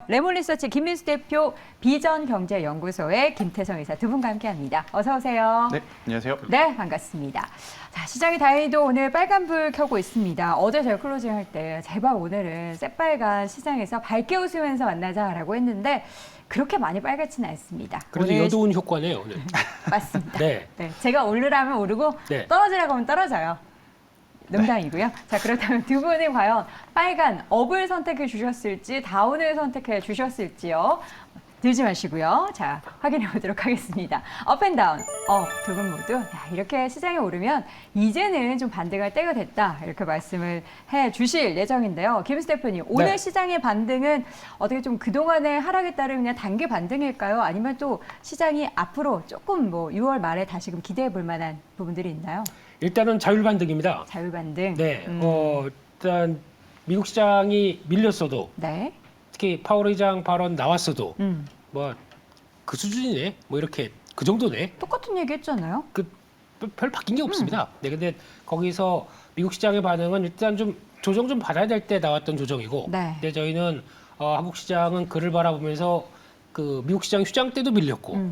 레몬리서치 김민수 대표, 비전경제연구소의 김태성 이사 두 분과 함께합니다. 어서 오세요. 네, 안녕하세요. 네, 반갑습니다. 자, 시장이 다행히도 오늘 빨간불 켜고 있습니다. 어제 저희 클로징 할 때 제발 오늘은 새빨간 시장에서 밝게 웃으면서 만나자라고 했는데 그렇게 많이 빨갛지는 않습니다. 그래도 오늘 여두운 효과네요, 오늘. 맞습니다. 네. 네, 제가 오르라면 오르고 네. 떨어지라고 하면 떨어져요. 농담이고요. 자, 그렇다면 두 분이 과연 빨간 업을 선택해 주셨을지 다운을 선택해 주셨을지요. 들지 마시고요. 자, 확인해 보도록 하겠습니다. 업앤다운, 두 분 모두 이렇게 시장에 오르면 이제는 좀 반등할 때가 됐다 이렇게 말씀을 해 주실 예정인데요. 김수 대표님, 오늘 네. 시장의 반등은 어떻게 좀 그동안의 하락에 따른 그냥 단기 반등일까요? 아니면 또 시장이 앞으로 조금 6월 말에 다시금 기대해 볼 만한 부분들이 있나요? 일단은 자율 반등입니다. 자율 반등. 네. 일단 미국 시장이 밀렸어도 네. 특히 파월 의장 발언 나왔어도 음. 그 수준이네. 이렇게 그 정도네. 똑같은 얘기 했잖아요. 별 바뀐 게 없습니다. 네, 근데 거기서 미국 시장의 반응은 일단 좀 조정 좀 받아야 될 때 나왔던 조정이고, 네. 근데 저희는 한국 시장은 그를 바라보면서 그 미국 시장 휴장 때도 밀렸고,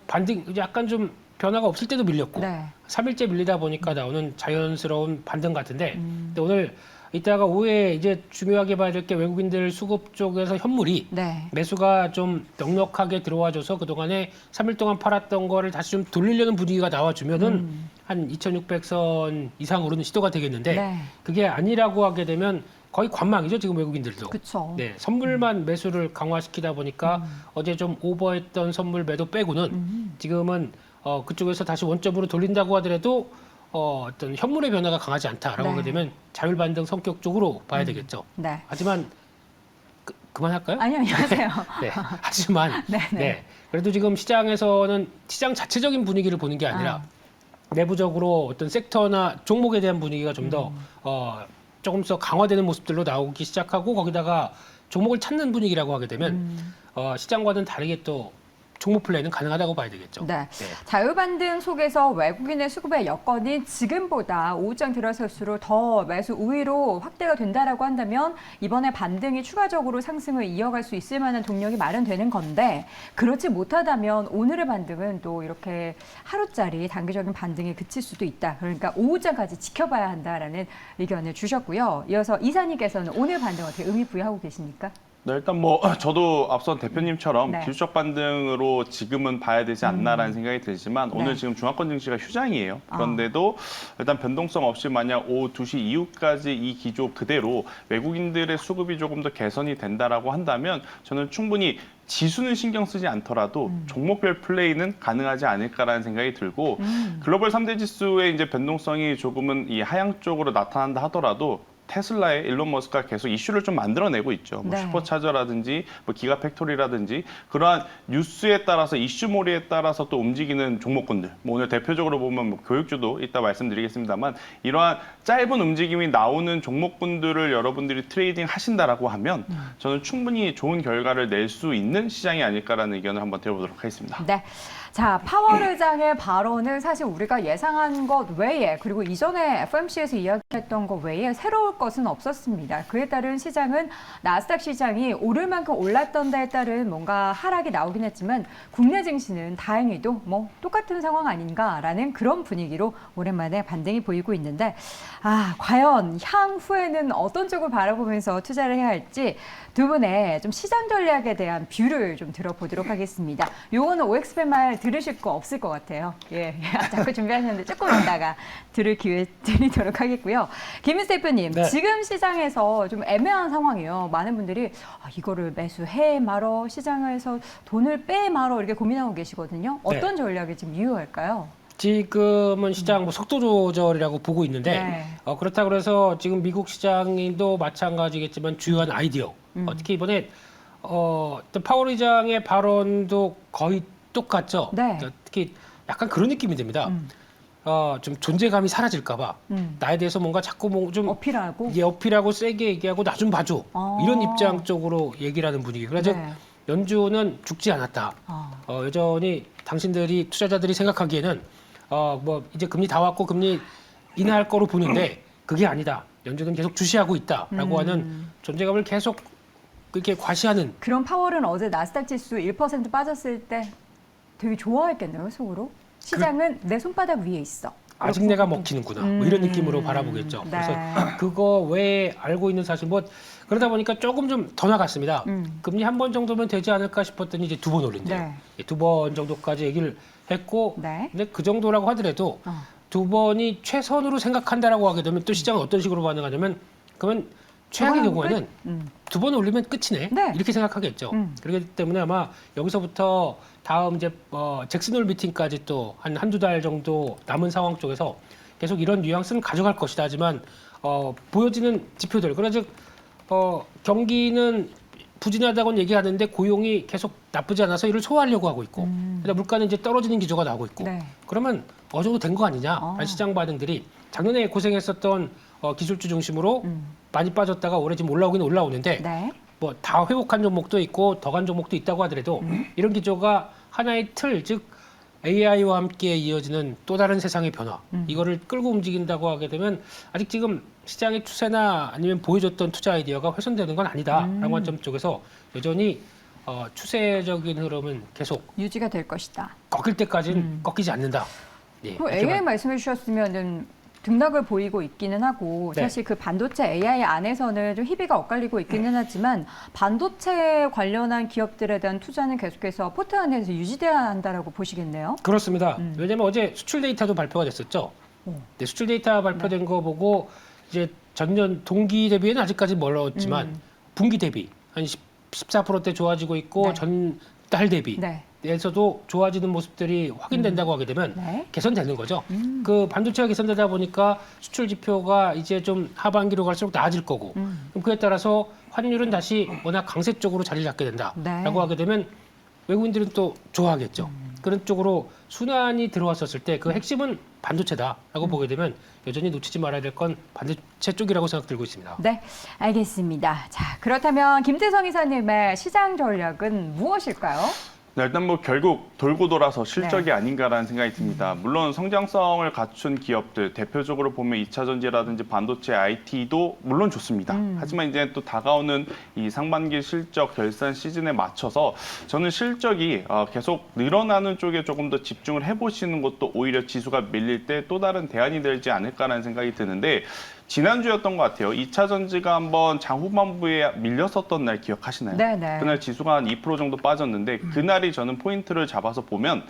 반등 약간 좀 변화가 없을 때도 밀렸고, 네. 3일째 밀리다 보니까 나오는 자연스러운 반등 같은데, 근데 오늘 이따가 오후에 이제 중요하게 봐야 될 게 외국인들 수급 쪽에서 현물이 네. 매수가 좀 넉넉하게 들어와줘서 그동안에 3일 동안 팔았던 거를 다시 좀 돌리려는 분위기가 나와주면은 한 2,600선 이상 오르는 시도가 되겠는데 네. 그게 아니라고 하게 되면 거의 관망이죠, 지금 외국인들도. 그렇죠. 네, 선물만 매수를 강화시키다 보니까 어제 좀 오버했던 선물 매도 빼고는 지금은 그쪽에서 다시 원점으로 돌린다고 하더라도 어떤 현물의 변화가 강하지 않다라고 네. 하게 되면 자율 반등 성격 쪽으로 봐야 되겠죠. 네. 하지만 그만할까요? 아니요, 안녕하세요. 네. 하지만 네네. 네. 그래도 지금 시장에서는 시장 자체적인 분위기를 보는 게 아니라 내부적으로 어떤 섹터나 종목에 대한 분위기가 좀 더 조금 더 강화되는 모습들로 나오기 시작하고 거기다가 종목을 찾는 분위기라고 하게 되면 시장과는 다르게 또 종목 플레이는 가능하다고 봐야 되겠죠. 네. 자율 반등 속에서 외국인의 수급의 여건이 지금보다 오후장 들어설수록 더 매수 우위로 확대가 된다라고 한다면 이번에 반등이 추가적으로 상승을 이어갈 수 있을 만한 동력이 마련되는 건데 그렇지 못하다면 오늘의 반등은 또 이렇게 하루짜리 단기적인 반등에 그칠 수도 있다. 그러니까 오후장까지 지켜봐야 한다라는 의견을 주셨고요. 이어서 이사님께서는 오늘 반등 어떻게 의미 부여하고 계십니까? 네, 일단 저도 앞선 대표님처럼 네. 기술적 반등으로 지금은 봐야 되지 않나라는 생각이 들지만 오늘 지금 중앙권 증시가 휴장이에요. 그런데도 일단 변동성 없이 만약 오후 2시 이후까지 이 기조 그대로 외국인들의 수급이 조금 더 개선이 된다라고 한다면 저는 충분히 지수는 신경 쓰지 않더라도 종목별 플레이는 가능하지 않을까라는 생각이 들고 글로벌 3대 지수의 이제 변동성이 조금은 이 하향 쪽으로 나타난다 하더라도 테슬라의 일론 머스크가 계속 이슈를 좀 만들어내고 있죠. 네. 슈퍼차저라든지 기가 팩토리라든지 그러한 뉴스에 따라서 이슈몰이에 따라서 또 움직이는 종목군들. 오늘 대표적으로 보면 교육주도 이따 말씀드리겠습니다만 이러한 짧은 움직임이 나오는 종목군들을 여러분들이 트레이딩 하신다라고 하면 저는 충분히 좋은 결과를 낼 수 있는 시장이 아닐까라는 의견을 한번 드려보도록 하겠습니다. 네. 자, 파월 의장의 발언은 사실 우리가 예상한 것 외에 그리고 이전에 FOMC에서 이야기했던 것 외에 새로울 것은 없었습니다. 그에 따른 시장은 나스닥 시장이 오를 만큼 올랐던 데에 따른 뭔가 하락이 나오긴 했지만 국내 증시는 다행히도 똑같은 상황 아닌가라는 그런 분위기로 오랜만에 반등이 보이고 있는데 과연 향후에는 어떤 쪽을 바라보면서 투자를 해야 할지 두 분의 좀 시장 전략에 대한 뷰를 좀 들어보도록 하겠습니다. 요거는 OXP 말 들으실 거 없을 것 같아요. 예, 자꾸 준비하셨는데 조금 이따가 들을 기회 드리도록 하겠고요. 김민수 대표님, 네. 지금 시장에서 좀 애매한 상황이에요. 많은 분들이 이거를 매수해 말어, 시장에서 돈을 빼 말어 이렇게 고민하고 계시거든요. 어떤 전략이 지금 유효할까요? 지금은 시장 속도 조절이라고 보고 있는데 네. 그렇다 그래서 지금 미국 시장도 마찬가지겠지만 주요한 아이디어 특히 이번에 또 파월 의장의 발언도 거의 똑같죠. 네. 그러니까 특히 약간 그런 느낌이 듭니다. 좀 존재감이 사라질까봐 나에 대해서 뭔가 자꾸 좀 어필하고 어필하고 세게 얘기하고 나 좀 봐줘 이런 입장 쪽으로 얘기를 하는 분위기. 그래서 네. 연준은 죽지 않았다. 여전히 당신들이 투자자들이 생각하기에는 이제 금리 다 왔고 금리 인하할 거로 보는데 그게 아니다. 연준은 계속 주시하고 있다라고 하는 존재감을 계속 그렇게 과시하는 그런 파월은 어제 나스닥 지수 1% 빠졌을 때 되게 좋아했겠네요, 속으로. 시장은 내 손바닥 위에 있어. 아직 내가 먹히는구나 뭐 이런 느낌으로 바라보겠죠. 네. 그래서 그거 외에 알고 있는 사실 뭐 그러다 보니까 조금 좀 더 나갔습니다. 금리 한 번 정도면 되지 않을까 싶었더니 이제 2번 올린대요. 네. 2번 정도까지 얘기를 했고 네. 근데 그 정도라고 하더라도 2번이 최선으로 생각한다라고 하게 되면 또 시장은 어떤 식으로 반응하냐면 그러면 최악의 그거하고 경우에는 끝? 2번 올리면 끝이네. 네. 이렇게 생각하겠죠. 그렇기 때문에 아마 여기서부터 다음 이제 잭슨홀 미팅까지 또 한두 달 정도 남은 상황 쪽에서 계속 이런 뉘앙스는 가져갈 것이다. 하지만 보여지는 지표들, 그러나 즉 경기는 부진하다고는 얘기하는데 고용이 계속 나쁘지 않아서 이를 소화하려고 하고 있고 그다음 물가는 이제 떨어지는 기조가 나오고 있고 네. 그러면 어느 정도 된 거 아니냐라는 시장 반응들이 작년에 고생했었던 기술주 중심으로 많이 빠졌다가 올해 지금 올라오긴 올라오는데 네. 뭐 다 회복한 종목도 있고 더 간 종목도 있다고 하더라도 이런 기조가 하나의 틀, 즉 AI와 함께 이어지는 또 다른 세상의 변화 이거를 끌고 움직인다고 하게 되면 아직 지금 시장의 추세나 아니면 보여줬던 투자 아이디어가 훼손되는 건 아니다라는 관점 쪽에서 여전히 추세적인 흐름은 계속 유지가 될 것이다. 꺾일 때까지는 꺾이지 않는다. 예, 그 이렇게 AI 말씀해 주셨으면은 등락을 보이고 있기는 하고 네. 사실 그 반도체 AI 안에서는 좀 희비가 엇갈리고 있기는 하지만 반도체 관련한 기업들에 대한 투자는 계속해서 포트 안에서 유지돼야 한다라고 보시겠네요. 그렇습니다. 왜냐하면 어제 수출 데이터도 발표가 됐었죠. 네, 수출 데이터 발표된 거 보고 이제 전년 동기 대비에는 아직까지 멀었지만 분기 대비 한 14%대 좋아지고 있고 네. 전달 대비 네. 에서도 좋아지는 모습들이 확인된다고 하게 되면 네. 개선되는 거죠. 그 반도체가 개선되다 보니까 수출 지표가 이제 좀 하반기로 갈수록 나아질 거고 그럼 그에 따라서 환율은 다시 워낙 강세 쪽으로 자리를 잡게 된다라고 네. 하게 되면 외국인들은 또 좋아하겠죠. 그런 쪽으로 순환이 들어왔었을 때 그 핵심은 반도체다라고 보게 되면 여전히 놓치지 말아야 될 건 반도체 쪽이라고 생각 들고 있습니다. 네, 알겠습니다. 자, 그렇다면 김태성 이사님의 시장 전략은 무엇일까요? 네, 일단 뭐 결국 돌고 돌아서 실적이 네. 아닌가라는 생각이 듭니다. 물론 성장성을 갖춘 기업들, 대표적으로 보면 2차 전지라든지 반도체, IT도 물론 좋습니다. 하지만 이제 또 다가오는 이 상반기 실적 결산 시즌에 맞춰서 저는 실적이 계속 늘어나는 쪽에 조금 더 집중을 해보시는 것도 오히려 지수가 밀릴 때 또 다른 대안이 되지 않을까라는 생각이 드는데 지난주였던 것 같아요. 2차 전지가 한번 장 후반부에 밀렸었던 날 기억하시나요? 네네. 그날 지수가 한 2% 정도 빠졌는데 그날이 저는 포인트를 잡아서 보면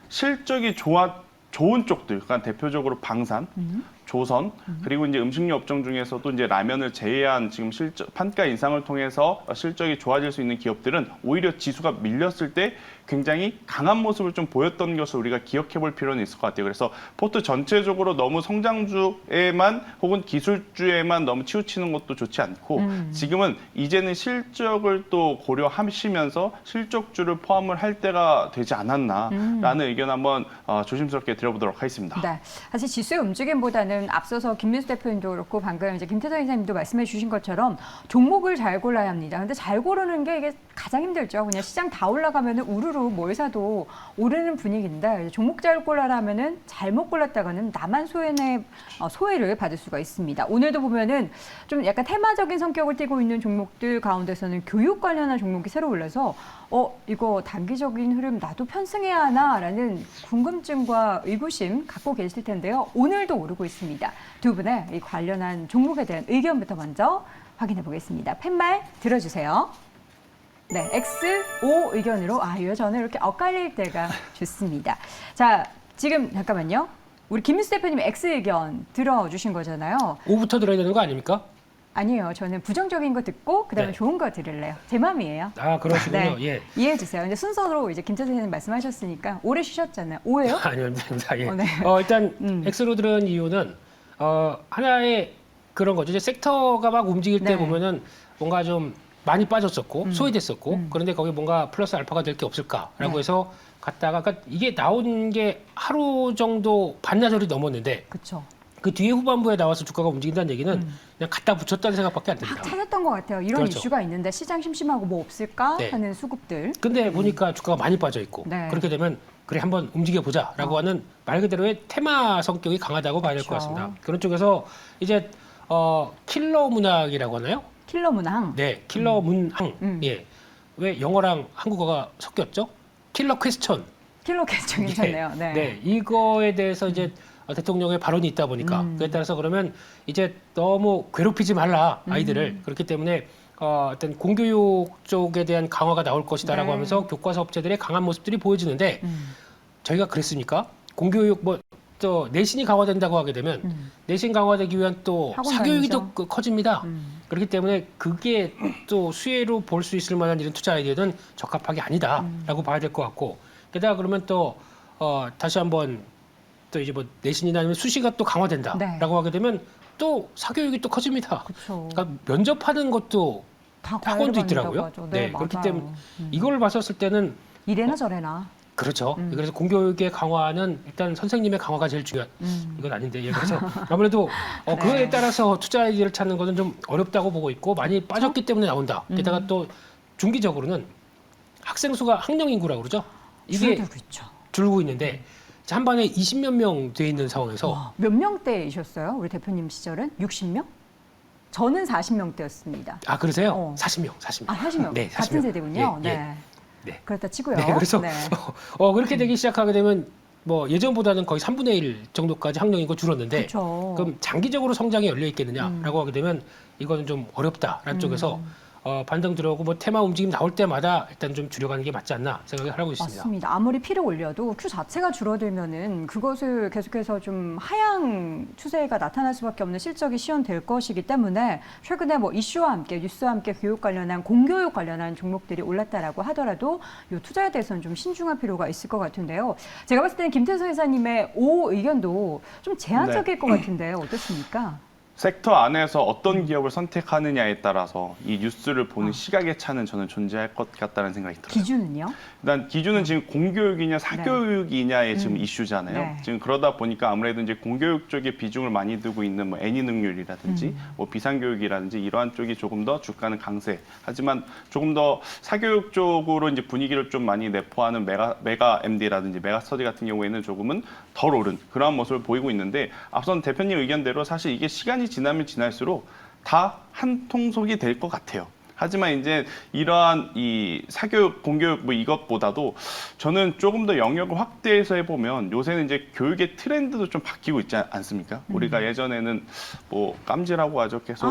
실적이 좋은 쪽들, 그러니까 대표적으로 방산, 조선, 그리고 이제 음식료 업종 중에서도 이제 라면을 제외한 지금 판가 인상을 통해서 실적이 좋아질 수 있는 기업들은 오히려 지수가 밀렸을 때 굉장히 강한 모습을 좀 보였던 것을 우리가 기억해 볼 필요는 있을 것 같아요. 그래서 포트 전체적으로 너무 성장주에만 혹은 기술주에만 너무 치우치는 것도 좋지 않고 지금은 이제는 실적을 또 고려하시면서 실적주를 포함을 할 때가 되지 않았나라는 의견 한번 조심스럽게 드려보도록 하겠습니다. 네, 사실 지수의 움직임보다는 앞서서 김민수 대표님도 그렇고 방금 이제 김태성 이사님도 말씀해 주신 것처럼 종목을 잘 골라야 합니다. 근데 잘 고르는 게 이게 가장 힘들죠. 그냥 시장 다 올라가면은 우르르 뭘 사도 오르는 분위기인데 종목 잘 골라라 하면은 잘못 골랐다가는 나만 소외를 받을 수가 있습니다. 오늘도 보면은 좀 약간 테마적인 성격을 띠고 있는 종목들 가운데서는 교육 관련한 종목이 새로 올라서 이거 단기적인 흐름 나도 편승해야 하나라는 궁금증과 의구심 갖고 계실 텐데요. 오늘도 오르고 있습니다. 두 분의 이 관련한 종목에 대한 의견부터 먼저 확인해 보겠습니다. 팻말 들어주세요. 네, X, O 의견으로 왜 저는 이렇게 엇갈릴 때가 좋습니다. 자, 지금 잠깐만요. 우리 김민수 대표님 X 의견 들어주신 거잖아요. 5부터 들어야 되는 거 아닙니까? 아니에요. 저는 부정적인 거 듣고 그다음에 네. 좋은 거 들을래요. 제 마음이에요. 아, 그러시군요. 네. 예. 이해해 주세요. 이제 순서로 이제 김 선생님 말씀하셨으니까 오래 쉬셨잖아요. 오해요? 아닙니다. 예. 네. 일단 X로 들은 이유는 하나의 그런 거죠. 이제 섹터가 막 움직일 때 네. 보면은 뭔가 좀 많이 빠졌었고 소외됐었고 그런데 거기 뭔가 플러스 알파가 될 게 없을까라고 네. 해서 갔다가 그러니까 이게 나온 게 하루 정도 반나절이 넘었는데 그렇죠. 그 뒤에 후반부에 나와서 주가가 움직인다는 얘기는 그냥 갖다 붙였다는 생각밖에 안 막 듭니다. 찾았던 것 같아요. 이런 그렇죠. 이슈가 있는데 시장 심심하고 뭐 없을까 네. 하는 수급들. 근데 보니까 주가가 많이 빠져 있고 네. 그렇게 되면 그래 한번 움직여 보자라고 하는 말 그대로의 테마 성격이 강하다고 봐야 될 것 그렇죠. 같습니다. 그런 쪽에서 이제 킬러 문학이라고 하나요? 킬러 문항. 네, 킬러 문항. 예. 왜 영어랑 한국어가 섞였죠? 킬러 퀘스천. 킬러 퀘스천 괜찮네요. 네. 네, 이거에 대해서 이제 대통령의 발언이 있다 보니까 그에 따라서 그러면 이제 너무 괴롭히지 말라 아이들을 그렇기 때문에 어떤 공교육 쪽에 대한 강화가 나올 것이다라고 네. 하면서 교과서 업체들의 강한 모습들이 보여지는데 저희가 그랬습니까? 공교육 뭐 또 내신이 강화된다고 하게 되면 내신 강화되기 위한 또 학원 사교육이 다니죠. 또 커집니다. 그렇기 때문에 그게 또 수혜로 볼 수 있을 만한 이런 투자 아이디어는 적합하게 아니다라고 봐야 될 것 같고 게다가 그러면 또 다시 한번 또 이제 뭐 내신이나 아니면 수시가 또 강화된다라고 네. 하게 되면 또 사교육이 또 커집니다. 그렇죠. 그러니까 면접하는 것도 다 학원도 있더라고요. 하죠. 네, 맞아요. 그렇기 때문에 이걸 봤었을 때는 이래나 저래나. 그렇죠. 그래서 공교육의 강화는 일단 선생님의 강화가 제일 중요한 이건 아닌데 예, 그래서 아무래도 네. 그거에 따라서 투자 아이디어를 찾는 것은 좀 어렵다고 보고 있고 많이 빠졌기 때문에 나온다. 게다가 또 중기적으로는 학생 수가 학령 인구라고 그러죠. 이게 줄어들고 있죠. 줄고 있는데 한 반에 20몇 명 돼 있는 상황에서 와, 몇 명대이셨어요? 우리 대표님 시절은 60명? 저는 40명대였습니다. 아 그러세요? 40명. 아, 40명. 네, 같은 40명. 세대군요. 예, 예. 네. 네. 그렇다 치고요. 네, 그래서 네. 그렇게 되기 시작하게 되면 뭐 예전보다는 거의 3분의 1 정도까지 학령 인구 줄었는데 그렇죠. 그럼 장기적으로 성장이 열려 있겠느냐라고 하게 되면 이거는 좀 어렵다라는 쪽에서 반등 들어오고 뭐 테마 움직임 나올 때마다 일단 좀 줄여가는 게 맞지 않나 생각을 하고 있습니다. 맞습니다. 아무리 피를 올려도 큐 자체가 줄어들면은 그것을 계속해서 좀 하향 추세가 나타날 수밖에 없는 실적이 시현될 것이기 때문에 최근에 뭐 이슈와 함께 뉴스와 함께 교육 관련한 공교육 관련한 종목들이 올랐다라고 하더라도 이 투자에 대해서는 좀 신중할 필요가 있을 것 같은데요. 제가 봤을 때는 김태수 회사님의 의견도 좀 제한적일 것 같은데요. 어떻습니까? 섹터 안에서 어떤 기업을 선택하느냐에 따라서 이 뉴스를 보는 시각의 차는 저는 존재할 것 같다는 생각이 들어요. 기준은요? 일단 기준은 지금 공교육이냐 사교육이냐의 지금 이슈잖아요. 네. 지금 그러다 보니까 아무래도 이제 공교육 쪽에 비중을 많이 두고 있는 뭐 애니 능률이라든지 뭐 비상교육이라든지 이러한 쪽이 조금 더 주가는 강세. 하지만 조금 더 사교육 쪽으로 이제 분위기를 좀 많이 내포하는 메가 MD라든지 메가 스터디 같은 경우에는 조금은 덜 오른 그러한 모습을 보이고 있는데 앞선 대표님 의견대로 사실 이게 시간이 지나면 지날수록 다 한 통속이 될 것 같아요. 하지만 이제 이러한 이 사교육, 공교육 뭐 이것보다도 저는 조금 더 영역을 확대해서 해보면 요새는 이제 교육의 트렌드도 좀 바뀌고 있지 않습니까? 우리가 예전에는 뭐 깜지라고 하죠. 계속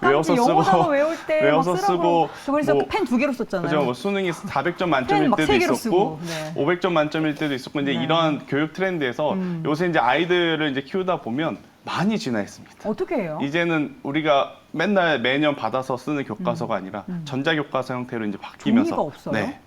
외워서 쓰고 외울 때 외워서 쓰고 저 그래서 뭐, 펜 2개로 썼잖아요. 그죠? 뭐 수능이 400점 펜 만점일 막 때도 3개로 있었고 쓰고. 네. 500점 만점일 때도 있었고 이제 네. 이러한 교육 트렌드에서 요새 이제 아이들을 이제 키우다 보면 많이 진화했습니다. 어떻게 해요? 이제는 우리가 맨날 매년 받아서 쓰는 교과서가 아니라 전자교과서 형태로 이제 바뀌면서 종이가 없어요? 네.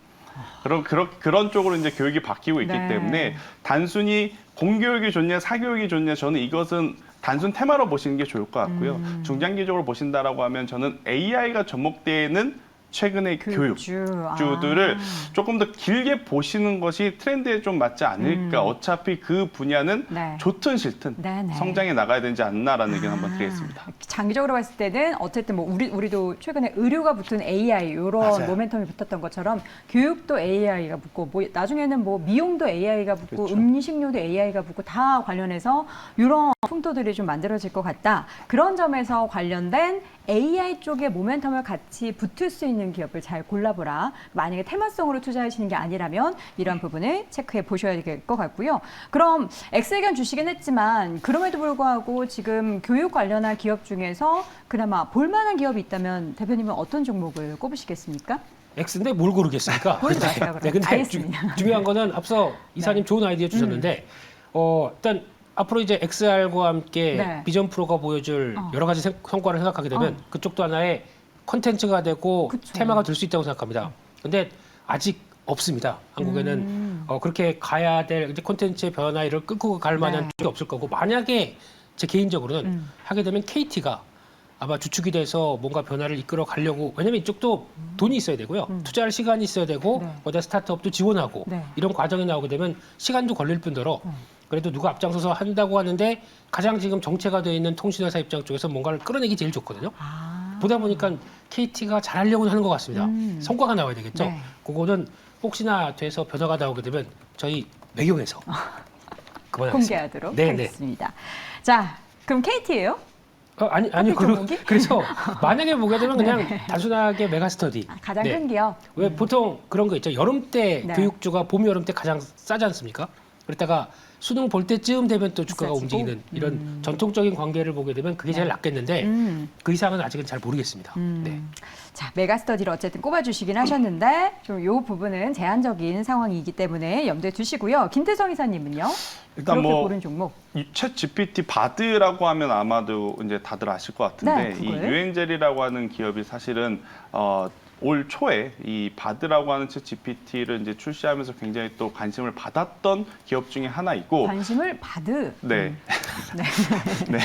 그런 쪽으로 이제 교육이 바뀌고 있기 네. 때문에 단순히 공교육이 좋냐 사교육이 좋냐 저는 이것은 단순 테마로 보시는 게 좋을 것 같고요. 중장기적으로 보신다라고 하면 저는 AI가 접목되는 최근의 교육주들을 조금 더 길게 보시는 것이 트렌드에 좀 맞지 않을까. 어차피 그 분야는 네. 좋든 싫든 네네. 성장해 나가야 되지 않나라는 의견 한번 드리겠습니다. 장기적으로 봤을 때는 어쨌든 뭐 우리도 최근에 의료가 붙은 AI 이런 맞아요. 모멘텀이 붙었던 것처럼 교육도 AI가 붙고 뭐 나중에는 뭐 미용도 AI가 붙고 그렇죠. 음식료도 AI가 붙고 다 관련해서 이런 풍토들이 좀 만들어질 것 같다. 그런 점에서 관련된 AI 쪽의 모멘텀을 같이 붙을 수 있는 기업을 잘 골라보라. 만약에 테마성으로 투자하시는 게 아니라면 이런 부분을 체크해 보셔야 될 것 같고요. 그럼 X의견 주시긴 했지만 그럼에도 불구하고 지금 교육 관련한 기업 중에서 그나마 볼만한 기업이 있다면 대표님은 어떤 종목을 꼽으시겠습니까? X인데 뭘 고르겠습니까? 고르지 마세요, 그럼. 근데 알겠습니다. 중요한 거는 앞서 이사님 좋은 아이디어 주셨는데 일단 앞으로 이제 XR과 함께 네. 비전 프로가 보여줄 여러 가지 성과를 생각하게 되면 그쪽도 하나의 컨텐츠가 되고 그쵸. 테마가 될 수 있다고 생각합니다. 근데 아직 없습니다. 한국에는 그렇게 가야 될 이제 콘텐츠의 변화를 끌고 갈 만한 네. 쪽이 없을 거고 만약에 제 개인적으로는 하게 되면 KT가 아마 주축이 돼서 뭔가 변화를 이끌어 가려고 왜냐면 이쪽도 돈이 있어야 되고요. 투자할 시간이 있어야 되고 네. 거기다 스타트업도 지원하고 네. 이런 과정이 나오게 되면 시간도 걸릴 뿐더러 그래도 누가 앞장서서 한다고 하는데 가장 지금 정체가 되어 있는 통신회사 입장 쪽에서 뭔가를 끌어내기 제일 좋거든요. 보다 보니까 KT가 잘하려고 하는 것 같습니다. 성과가 나와야 되겠죠. 네. 그거는 혹시나 돼서 변화가 나오게 되면 저희 매경에서 그만하겠습니다. 공개하도록 네, 하겠습니다. 자, 그럼 KT예요? 아니 그래서 만약에 보게 되면 그냥 단순하게 메가스터디. 가장 네. 큰 기업. 왜 보통 그런 거 있죠. 여름 때 네. 교육주가 봄 여름 때 가장 싸지 않습니까? 그랬다가 수능 볼 때쯤 되면 또 주가가 비싸지고? 움직이는 이런 전통적인 관계를 보게 되면 그게 제일 낫겠는데 그 이상은 아직은 잘 모르겠습니다. 네. 자, 메가스터디를 어쨌든 꼽아주시긴 하셨는데 좀 이 부분은 제한적인 상황이기 때문에 염두에 두시고요. 김태성 이사님은요? 일단 그렇게 뭐 고른 종목. 챗 GPT 바드라고 하면 아마도 이제 다들 아실 것 같은데 네, 이 그걸. 유엔젤이라고 하는 기업이 사실은 올 초에 이 바드라고 하는 챗 GPT를 이제 출시하면서 굉장히 또 관심을 받았던 기업 중에 하나이고 관심을 받으. 네. 네. 네.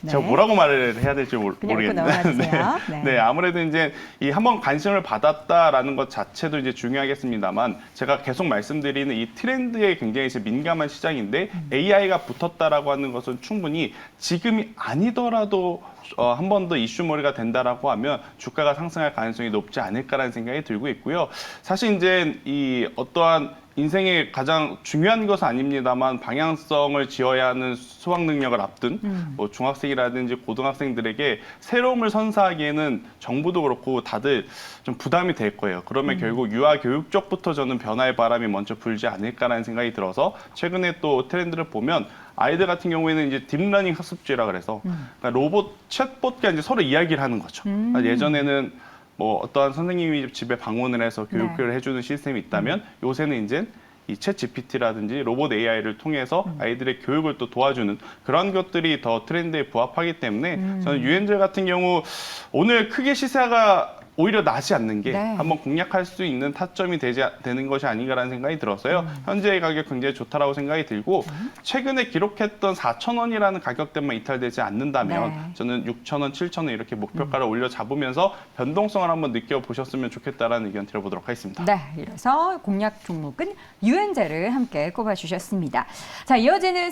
네. 제가 뭐라고 말을 해야 될지 그냥 읽고 모르겠는데. 넘어가주세요. 네. 네. 네, 아무래도 이제 이 한번 관심을 받았다라는 것 자체도 이제 중요하겠습니다만 제가 계속 말씀드리는 이 트렌드에 굉장히 이제 민감한 시장인데 AI가 붙었다라고 하는 것은 충분히 지금이 아니더라도 한 번 더 이슈몰이가 된다라고 하면 주가가 상승할 가능성이 높지 않을까라는 생각이 들고 있고요. 사실 이제 이 어떠한 인생의 가장 중요한 것은 아닙니다만 방향성을 지어야 하는 수학 능력을 앞둔 뭐 중학생이라든지 고등학생들에게 새로움을 선사하기에는 정부도 그렇고 다들 좀 부담이 될 거예요. 그러면 결국 유아 교육 쪽부터 저는 변화의 바람이 먼저 불지 않을까라는 생각이 들어서 최근에 또 트렌드를 보면 아이들 같은 경우에는 이제 딥러닝 학습지라 그래서 그러니까 로봇 챗봇과 이제 서로 이야기를 하는 거죠. 그러니까 예전에는 뭐 어떠한 선생님이 집에 방문을 해서 교육을 해주는 시스템이 있다면 요새는 이제 이 챗 GPT라든지 로봇 AI를 통해서 아이들의 교육을 또 도와주는 그런 것들이 더 트렌드에 부합하기 때문에 저는 유엔젤 같은 경우 오늘 크게 시세가 오히려 나지 않는 게 네. 한번 공략할 수 있는 타점이 되는 것이 아닌가라는 생각이 들어서요. 현재의 가격 굉장히 좋다라고 생각이 들고 최근에 기록했던 4,000원이라는 가격대만 이탈되지 않는다면 네. 저는 6,000원, 7,000원 이렇게 목표가를 올려 잡으면서 변동성을 한번 느껴보셨으면 좋겠다라는 의견 드려보도록 하겠습니다. 네, 이래서 공략 종목은 유엔젤을 함께 꼽아주셨습니다. 자, 이어지는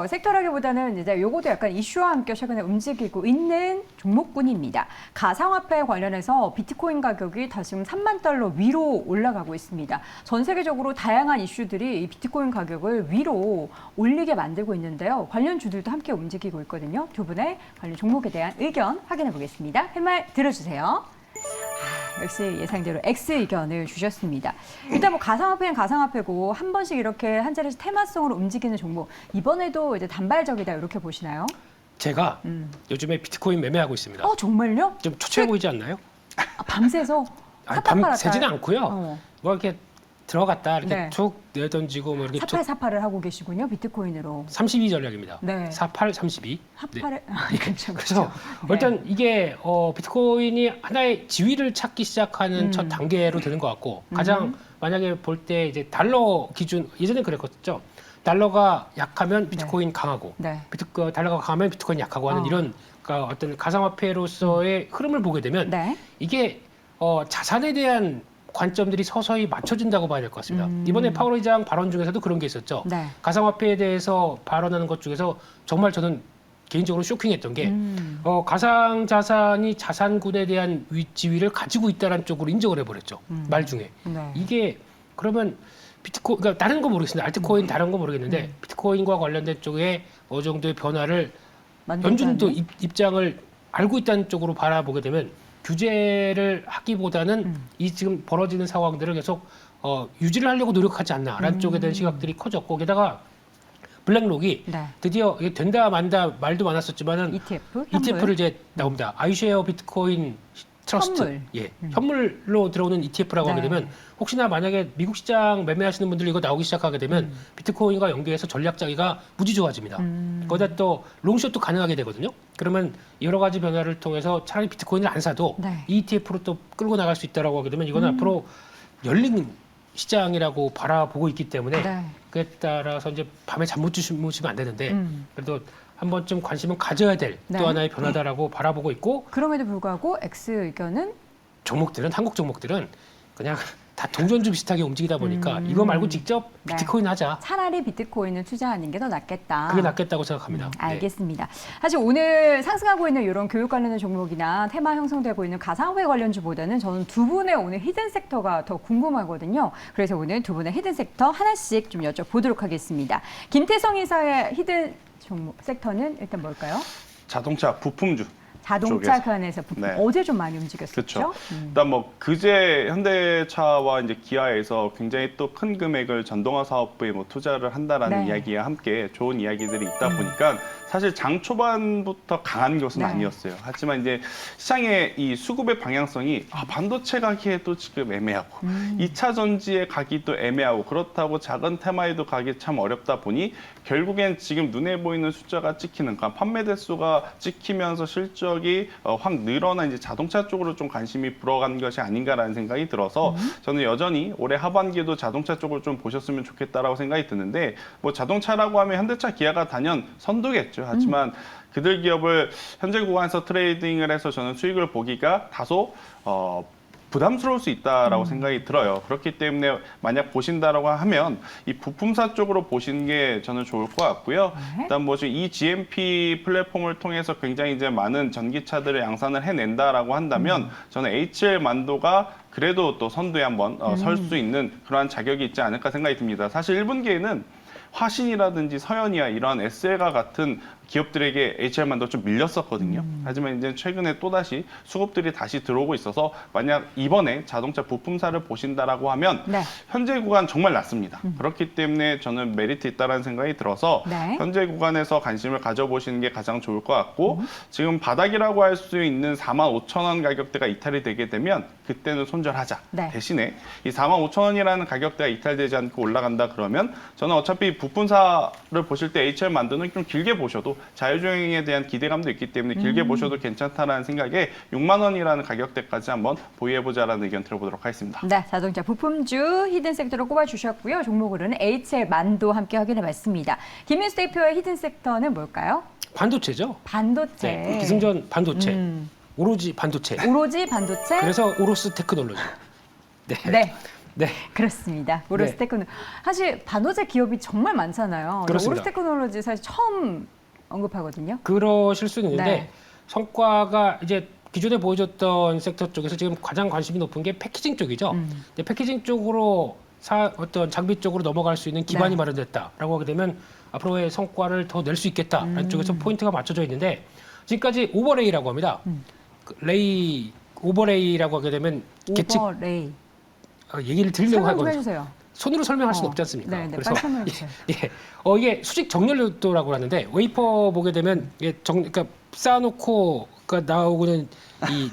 섹터라기보다는 이제 요것도 약간 이슈와 함께 최근에 움직이고 있는 종목군입니다. 가상화폐 관련해서 비트코인 가격이 다시금 3만 달러 위로 올라가고 있습니다. 전 세계적으로 다양한 이슈들이 이 비트코인 가격을 위로 올리게 만들고 있는데요. 관련 주들도 함께 움직이고 있거든요. 두 분의 관련 종목에 대한 의견 확인해 보겠습니다. 할 말 들어주세요. 역시 예상대로 X 의견을 주셨습니다. 일단 뭐 가상화폐는 가상화폐고 한 번씩 이렇게 한 자리씩 테마성으로 움직이는 종목 이번에도 이제 단발적이다 이렇게 보시나요? 제가 요즘에 비트코인 매매하고 있습니다. 정말요? 좀 초췌해 보이지 않나요? 밤새서 밤 팔았다. 새지는 않고요. 뭐 이렇게 들어갔다 이렇게 네. 툭 내던지고 뭐 이렇게 툭 사팔사팔을 하고 계시군요, 비트코인으로. 32 전략입니다. 네. 48, 32. 사팔을 그렇죠. 그래서 네. 일단 이게 비트코인이 하나의 지위를 찾기 시작하는 첫 단계로 되는 것 같고 가장 만약에 볼 때 이제 달러 기준 예전에 그랬었죠. 달러가 약하면 비트코인 강하고 네. 달러가 강하면 비트코인 약하고 하는 이런 그러니까 어떤 가상화폐로서의 흐름을 보게 되면 네. 이게 자산에 대한 관점들이 서서히 맞춰진다고 봐야 될 것 같습니다. 이번에 파월 의장 발언 중에서도 그런 게 있었죠. 네. 가상화폐에 대해서 발언하는 것 중에서 정말 저는 개인적으로 쇼킹했던 게 가상자산이 자산군에 대한 지위를 가지고 있다는 쪽으로 인정을 해버렸죠. 말 중에. 네. 이게 그러면 비트코인, 그러니까 다른 거 모르겠습니다. 알트코인 다른 거 모르겠는데 비트코인과 관련된 쪽에 어느 정도의 변화를 연준도 입장을 알고 있다는 쪽으로 바라보게 되면 규제를 하기보다는 이 지금 벌어지는 상황들을 계속 유지를 하려고 노력하지 않나라는 쪽에 대한 시각들이 커졌고 게다가 블랙록이 네. 드디어 이게 된다 만다 말도 많았었지만은 ETF, ETF를 이제 나옵니다. 아이쉐어 비트코인 트러스트, 현물. 예, 현물로 들어오는 ETF라고 하게 네. 되면 혹시나 만약에 미국 시장 매매하시는 분들이 이거 나오기 시작하게 되면 비트코인과 연계해서 전략 자기가 무지 좋아집니다. 거기다 또 롱숏도 가능하게 되거든요. 그러면 여러 가지 변화를 통해서 차라리 비트코인을 안 사도 네. ETF로 또 끌고 나갈 수 있다라고 하게 되면 이거는 앞으로 열린 시장이라고 바라보고 있기 때문에 네. 그에 따라서 이제 밤에 잠 못 주무시면 안 되는데 그래도 한 번쯤 관심은 가져야 될 또 네. 하나의 변화다라고 바라보고 있고 그럼에도 불구하고 X 의견은 종목들은 한국 종목들은 그냥 다 동전주 비슷하게 움직이다 보니까 이거 말고 직접 네. 비트코인 하자. 차라리 비트코인을 투자하는 게 더 낫겠다. 그게 낫겠다고 생각합니다. 네. 알겠습니다. 사실 오늘 상승하고 있는 이런 교육 관련된 종목이나 테마 형성되고 있는 가상화폐 관련주보다는 저는 두 분의 오늘 히든 섹터가 더 궁금하거든요. 그래서 오늘 두 분의 히든 섹터 하나씩 좀 여쭤보도록 하겠습니다. 김태성 이사의 히든 종목 섹터는 일단 뭘까요? 자동차 부품주. 자동차 쪽에서. 관해서 부품 네. 어제 좀 많이 움직였었죠. 그렇죠. 일단 뭐 그제 현대차와 이제 기아에서 굉장히 또 큰 금액을 전동화 사업부에 뭐 투자를 한다라는 네. 이야기와 함께 좋은 이야기들이 있다 보니까 사실 장 초반부터 강한 것은 네. 아니었어요. 하지만 이제 시장의 이 수급의 방향성이 반도체 가기에도 지금 애매하고 2차 전지에 가기도 애매하고 그렇다고 작은 테마에도 가기 참 어렵다 보니 결국엔 지금 눈에 보이는 숫자가 찍히는, 그러니까 판매 대수가 찍히면서 실적이 확 늘어난 이제 자동차 쪽으로 좀 관심이 불어간 것이 아닌가라는 생각이 들어서 저는 여전히 올해 하반기에도 자동차 쪽을 좀 보셨으면 좋겠다라고 생각이 드는데, 뭐 자동차라고 하면 현대차, 기아가 단연 선두겠죠. 하지만 그들 기업을 현재 구간에서 트레이딩을 해서 저는 수익을 보기가 다소 부담스러울 수 있다라고 생각이 들어요. 그렇기 때문에 만약 보신다라고 하면 이 부품사 쪽으로 보시는 게 저는 좋을 것 같고요. 네. 일단 뭐 지금 이 GMP 플랫폼을 통해서 굉장히 이제 많은 전기차들을 양산을 해낸다라고 한다면 저는 HL 만도가 그래도 또 선두에 한번 설 수 있는 그러한 자격이 있지 않을까 생각이 듭니다. 사실 1분기에는 화신이라든지 서현이와 이러한 SL과 같은 기업들에게 HR만도 좀 밀렸었거든요. 하지만 이제 최근에 또다시 수급들이 다시 들어오고 있어서 만약 이번에 자동차 부품사를 보신다라고 하면 네. 현재 구간 정말 낮습니다. 그렇기 때문에 저는 메리트 있다라는 생각이 들어서 네. 현재 구간에서 관심을 가져보시는 게 가장 좋을 것 같고 지금 바닥이라고 할 수 있는 45,000원 가격대가 이탈이 되게 되면 그때는 손절하자. 네. 대신에 이 45,000원이라는 가격대가 이탈되지 않고 올라간다 그러면 저는 어차피 부품사를 보실 때 HR 만드는 좀 길게 보셔도 자율주행에 대한 기대감도 있기 때문에 길게 보셔도 괜찮다라는 생각에 6만 원이라는 가격대까지 한번 보유해보자라는 의견 들어보도록 하겠습니다. 네, 자동차 부품주 히든 섹터로 꼽아주셨고요. 종목으로는 HL 만도 함께 확인해봤습니다. 김민수 대표의 히든 섹터는 뭘까요? 반도체죠. 반도체. 네, 기승전 반도체. 오로지 반도체. 오로지 반도체. 그래서 오로스 테크놀로지. 네. 네. 네. 그렇습니다. 오로스 네. 테크놀로지. 사실 반도체 기업이 정말 많잖아요. 그렇습니다. 오로스 테크놀로지 사실 처음 언급하거든요. 그러실 수는 있는데 네. 성과가 이제 기존에 보여줬던 섹터 쪽에서 지금 가장 관심이 높은 게 패키징 쪽이죠. 근데 패키징 쪽으로 어떤 장비 쪽으로 넘어갈 수 있는 기반이 네. 마련됐다라고 하게 되면 앞으로의 성과를 더 낼 수 있겠다라는 쪽에서 포인트가 맞춰져 있는데 지금까지 오버레이라고 합니다. 그 레이 오버레이라고 하게 되면 계측 오버레이. 얘기를 드리려고 설명 좀 하거든요. 해주세요. 손으로 설명할 수는 없지 않습니까? 네, 네, 빨리 설명해 주세요. 예, 이게 수직 정렬도라고 하는데 웨이퍼 보게 되면 이게 그러니까 쌓아놓고 나오고는 이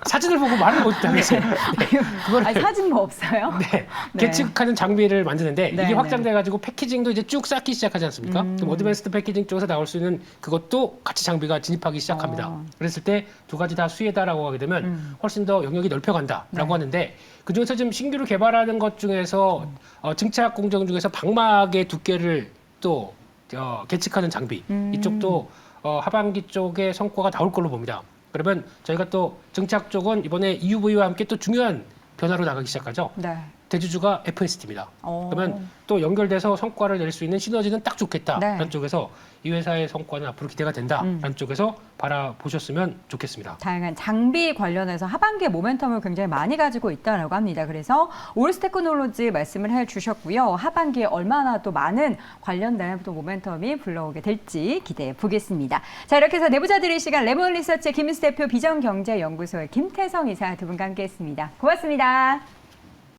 사진을 보고 말을 못하겠어요. 네, 그걸 아니, 사진 뭐 없어요? 네, 네. 계측하는 장비를 만드는데 네, 이게 확장돼가지고 패키징도 이제 쭉 쌓기 시작하지 않습니까? 그럼 어드밴스드 패키징 쪽에서 나올 수 있는 그것도 같이 장비가 진입하기 시작합니다. 그랬을 때 두 가지 다 수혜다라고 하게 되면 훨씬 더 영역이 넓혀간다라고 네. 하는데 그중에서 지금 신규로 개발하는 것 중에서 증착 공정 중에서 방막의 두께를 또 계측하는 장비 이쪽도 하반기 쪽에 성과가 나올 걸로 봅니다. 그러면 저희가 또 증착 쪽은 이번에 EUV와 함께 또 중요한 변화로 나가기 시작하죠. 네. 대주주가 FST입니다. 오. 그러면 또 연결돼서 성과를 낼 수 있는 시너지는 딱 좋겠다라는 네. 쪽에서 이 회사의 성과는 앞으로 기대가 된다라는 쪽에서 바라보셨으면 좋겠습니다. 다양한 장비 관련해서 하반기에 모멘텀을 굉장히 많이 가지고 있다고 합니다. 그래서 오로스 테크놀로지 말씀을 해주셨고요. 하반기에 얼마나 또 많은 관련된 또 모멘텀이 불러오게 될지 기대해 보겠습니다. 자, 이렇게 해서 내부자들의 시간 레몬리서치의 김민수 대표 비전경제연구소의 김태성 이사 두 분과 함께했습니다. 고맙습니다.